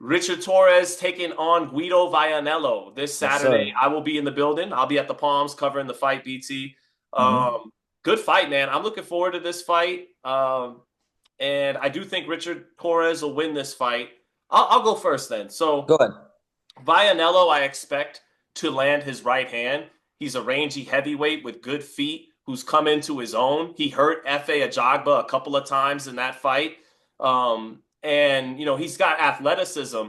Richard Torrez taking on Guido Vianello this Yes, Saturday. sir. I will be in the building. I'll be at the Palms covering the fight, BT. Hmm. Good fight, man. I'm looking forward to this fight. And I do think Richard Torrez will win this fight. I'll go first then. So Go ahead. Vianello, I expect to land his right hand. He's a rangy heavyweight with good feet who's come into his own. He hurt F.A. Ajagba a couple of times in that fight. And, he's got athleticism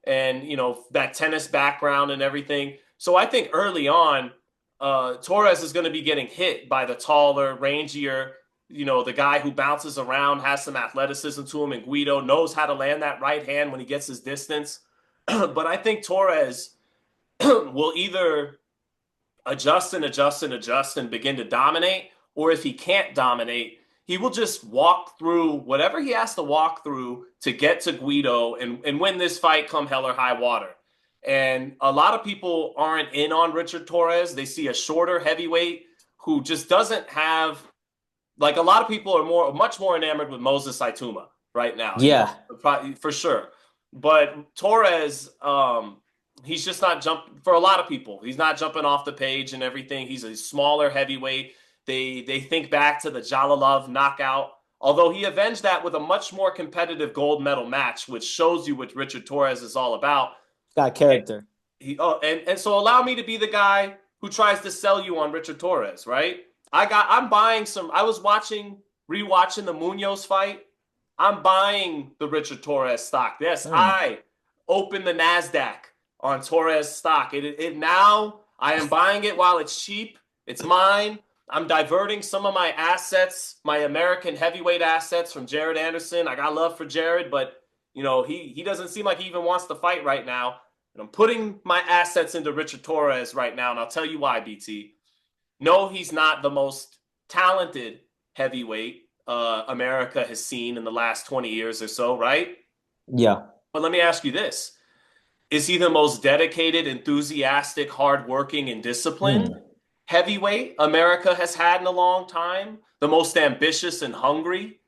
and, that tennis background and everything. So I think early on, Torres is going to be getting hit by the taller, rangier, the guy who bounces around, has some athleticism to him, and Guido knows how to land that right hand when he gets his distance. But I think Torres will either adjust and adjust and adjust and begin to dominate, or if he can't dominate, he will just walk through whatever he has to walk through to get to Guido and win this fight come hell or high water. And a lot of people aren't in on Richard Torres. They see a shorter heavyweight who just doesn't have, like, a lot of people are much more enamored with Moses Saituma right now, Yeah. for sure. But Torres, he's just not jumping for a lot of people. He's not jumping off the page and everything. He's a smaller heavyweight. They think back to the Jalalov knockout, although he avenged that with a much more competitive gold medal match, which shows you what Richard Torres is all about. Got character. And so allow me to be the guy who tries to sell you on Richard Torres, right? I'm buying some. I was rewatching the Munoz fight. I'm buying the Richard Torres stock. Yes, Mm. I opened the Nasdaq on Torres stock. It now I am buying it while it's cheap. It's mine. I'm diverting some of my assets, my American heavyweight assets from Jared Anderson. I got love for Jared, but he doesn't seem like he even wants to fight right now. And I'm putting my assets into Richard Torres right now, and I'll tell you why, BT. No, he's not the most talented heavyweight America has seen in the last 20 years or so, right? Yeah. But let me ask you this. Is he the most dedicated, enthusiastic, hardworking, and disciplined Mm. heavyweight America has had in a long time? The most ambitious and hungry?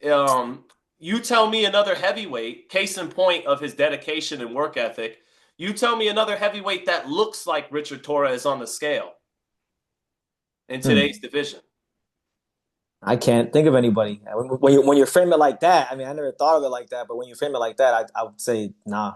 Um, you tell me another heavyweight, case in point of his dedication and work ethic. You tell me another heavyweight that looks like Richard Torres on the scale in today's Mm. division. I can't think of anybody. When you frame it like that, I mean, I never thought of it like that, but when you frame it like that, I would say nah.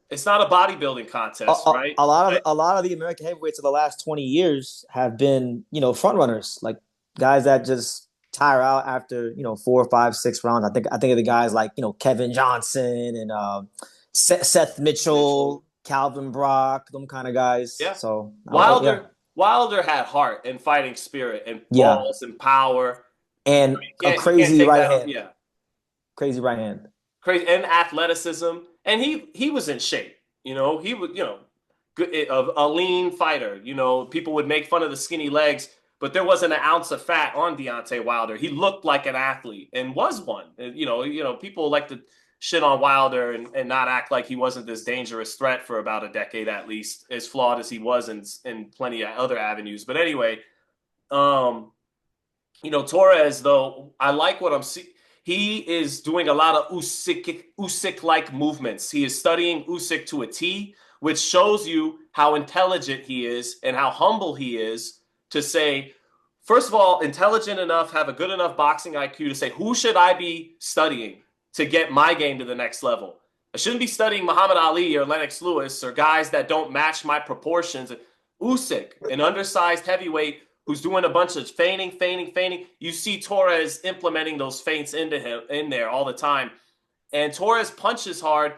It's not a bodybuilding A, contest, a, right? a lot of the American heavyweights of the last 20 years have been, front runners, like guys that just tire out after, 4, 5, 6 rounds. I think of the guys like, Kevin Johnson and Seth Mitchell. Mitchell, Calvin Brock, them kind of guys. Yeah. So yeah. Wilder had heart and fighting spirit and Yeah. balls and power. And a You can't crazy take right that. hand. Yeah, Crazy right hand. crazy and athleticism. And he was in shape. He was good, a lean fighter. People would make fun of the skinny legs, but there wasn't an ounce of fat on Deontay Wilder. He looked like an athlete and was one. And, people like to shit on Wilder and not act like he wasn't this dangerous threat for about a decade at least, as flawed as he was in plenty of other avenues. But anyway, um, Torres, though, I like what I'm seeing. He is doing a lot of Usyk-like movements. He is studying Usyk to a T, which shows you how intelligent he is and how humble he is to say, first of all, intelligent enough, have a good enough boxing IQ to say, who should I be studying to get my game to the next level? I shouldn't be studying Muhammad Ali or Lennox Lewis or guys that don't match my proportions. Usyk, an undersized heavyweight who's doing a bunch of feigning. You see Torres implementing those feints into him in there all the time. And Torres punches hard,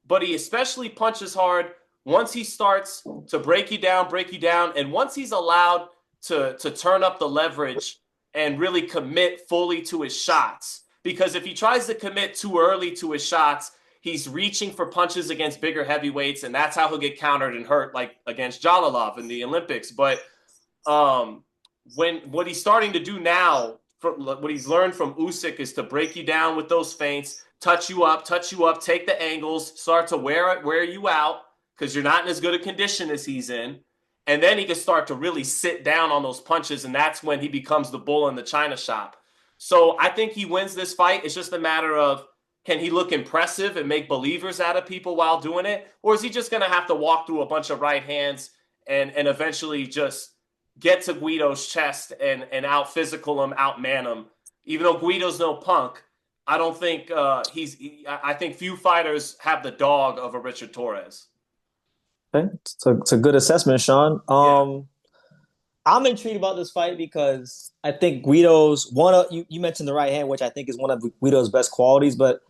but he especially punches hard once he starts to break you down, and once he's allowed to turn up the leverage and really commit fully to his shots. Because if he tries to commit too early to his shots, he's reaching for punches against bigger heavyweights, and that's how he'll get countered and hurt, like against Jalalov in the Olympics. But um, what he's starting to do now, what he's learned from Usyk, is to break you down with those feints, touch you up, take the angles, start to wear you out because you're not in as good a condition as he's in. And then he can start to really sit down on those punches, and that's when he becomes the bull in the china shop. So I think he wins this fight. It's just a matter of Can he look impressive and make believers out of people while doing it? Or is he just going to have to walk through a bunch of right hands and eventually just get to Guido's chest and out physical him, outman him? Even though Guido's no punk, I don't think I think few fighters have the dog of a Richard Torrez. Okay. It's a good assessment, Sean. Yeah. I'm intrigued about this fight because I think Guido's one of you mentioned the right hand, which I think is one of Guido's best qualities, but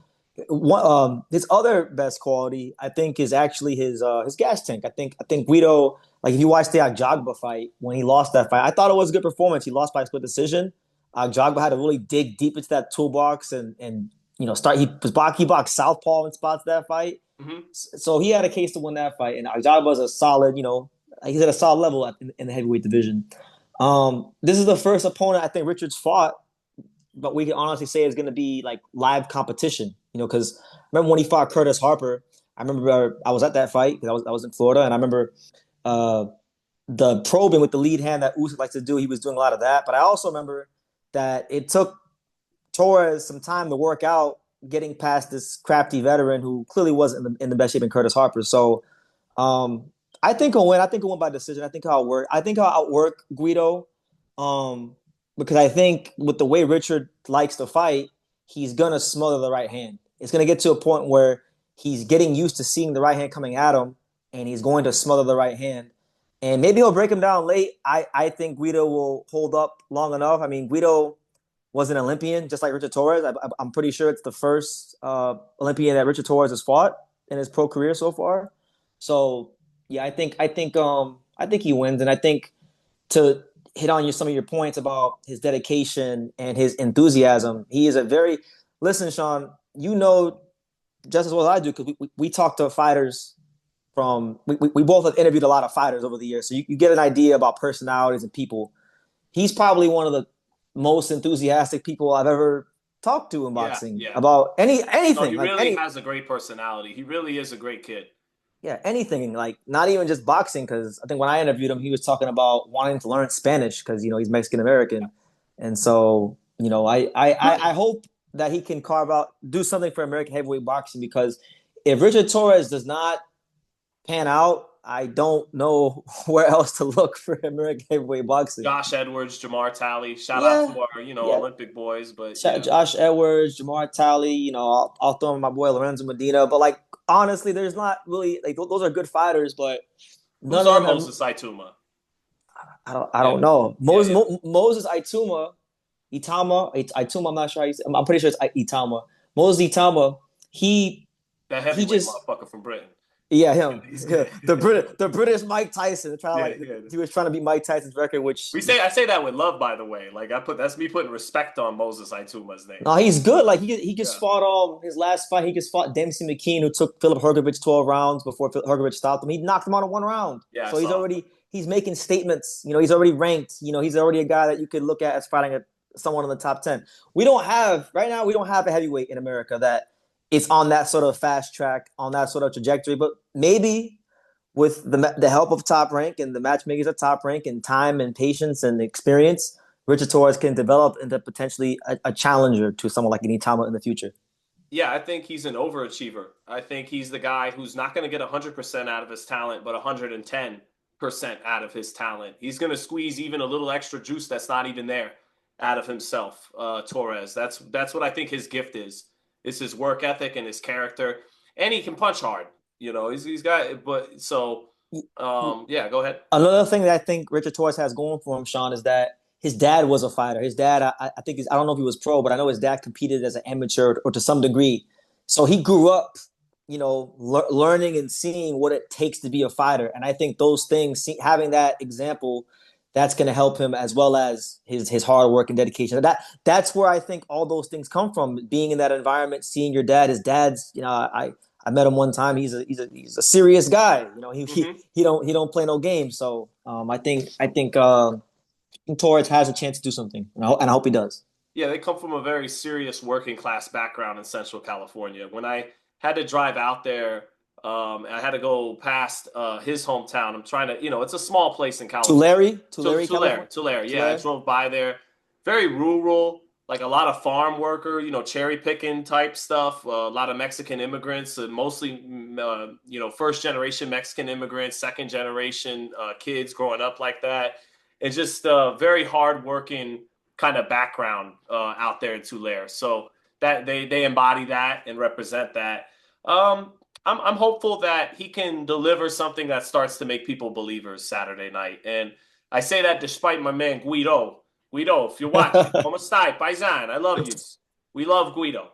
his other best quality I think is actually his gas tank. I think Guido, like if you watch the Agjagba fight when he lost that fight, I thought it was a good performance. He lost by a split decision. Agjagba had to really dig deep into that toolbox and start he boxed southpaw in spots that fight. Mm-hmm. So he had a case to win that fight, and Agjagba is a solid, he's at a solid level in the heavyweight division. This is the first opponent I think Richards fought, but we can honestly say it's going to be like live competition, because remember when he fought Curtis Harper, I remember I was at that fight because I was in Florida, and I remember the probing with the lead hand that Usyk likes to do. He was doing a lot of that, but I also remember that it took Torres some time to work out getting past this crafty veteran who clearly wasn't in the best shape in Curtis Harper. So I think he'll win. I think he'll win by decision. I think I'll outwork Guido because I think with the way Richard likes to fight, he's going to smother the right hand. It's going to get to a point where he's getting used to seeing the right hand coming at him, and he's going to smother the right hand. And maybe he'll break him down late. I think Guido will hold up long enough. I mean, Guido was an Olympian, just like Richard Torrez. I'm pretty sure it's the first Olympian that Richard Torrez has fought in his pro career so far. So yeah, I think he wins, and I think to hit on some of your points about his dedication and his enthusiasm, he is a very listen, Sean. Just as well as I do because we talk to fighters we both have interviewed a lot of fighters over the years, so you get an idea about personalities and people. He's probably one of the most enthusiastic people I've ever talked to in boxing about anything. No, he really has a great personality. He really is a great kid. Yeah, anything, like not even just boxing, because I think when I interviewed him, he was talking about wanting to learn Spanish because he's Mexican American, and so I hope that he can do something for American heavyweight boxing, because if Richard Torrez does not pan out, I don't know where else to look for American heavyweight boxing. Josh Edwards, Jamar Talley, shout out to our Olympic boys, but Josh Edwards, Jamar Talley, I'll throw in my boy Lorenzo Medina, but like honestly, there's not really like those are good fighters, but none of them. Moses Ituma. I don't know. Moses Ituma. I'm not sure. I'm pretty sure it's Itama. Moses Itama. That heavyweight motherfucker from Britain. Yeah, him. The British Mike Tyson. He was trying to beat Mike Tyson's record, which I say that with love, by the way. Like that's me putting respect on Moses Ituma's name. No, he's good. Like he just fought his last fight. He just fought Dempsey McKean, who took Philip Hrgovic 12 rounds before Hrgovic stopped him. He knocked him out in one round. Yeah, so he's making statements. He's already ranked. He's already a guy that you could look at as fighting someone in the top 10. We don't have a heavyweight in America that is on that sort of fast track, on that sort of trajectory. But maybe with the help of Top Rank and the matchmakers at Top Rank and time and patience and experience, Richard Torrez can develop into potentially a challenger to someone like Itama in the future. Yeah, I think he's an overachiever. I think he's the guy who's not going to get 100% out of his talent, but 110% out of his talent. He's going to squeeze even a little extra juice that's not even there out of himself, Torrez. That's what I think his gift is. It's his work ethic and his character, and he can punch hard. He's got. But so, go ahead. Another thing that I think Richard Torrez has going for him, Sean, is that his dad was a fighter. His dad, I think, I don't know if he was pro, but I know his dad competed as an amateur or to some degree. So he grew up, learning and seeing what it takes to be a fighter. And I think those things, having that example, that's going to help him, as well as his hard work and dedication. That's where I think all those things come from. Being in that environment, seeing your dad. His dad's, I met him one time. He's a serious guy. He don't play no games. So I think Torrez has a chance to do something, and I hope he does. Yeah, they come from a very serious working class background in Central California. When I had to drive out there, I had to go past his hometown. I'm trying to, it's a small place in California. Tulare. Yeah, I drove by there. Very rural. like a lot of farm worker, cherry picking type stuff. A lot of Mexican immigrants, mostly, first generation Mexican immigrants, second generation kids growing up like that. It's just a very hardworking kind of background out there in Tulare. So that they embody that and represent that. Um, I'm hopeful that he can deliver something that starts to make people believers Saturday night. And I say that despite my man Guido. Guido, if you're watching, como stai, paisan? I love you. We love Guido.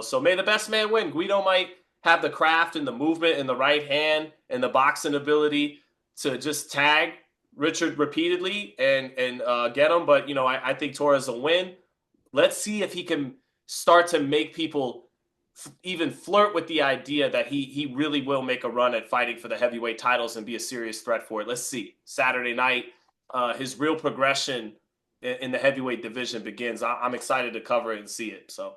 So may the best man win. Guido might have the craft and the movement and the right hand and the boxing ability to just tag Richard repeatedly and get him. But I think Torres will win. Let's see if he can start to make people even flirt with the idea that he really will make a run at fighting for the heavyweight titles and be a serious threat for it. Let's see. Saturday night, his real progression in the heavyweight division begins. I'm excited to cover it and see it. So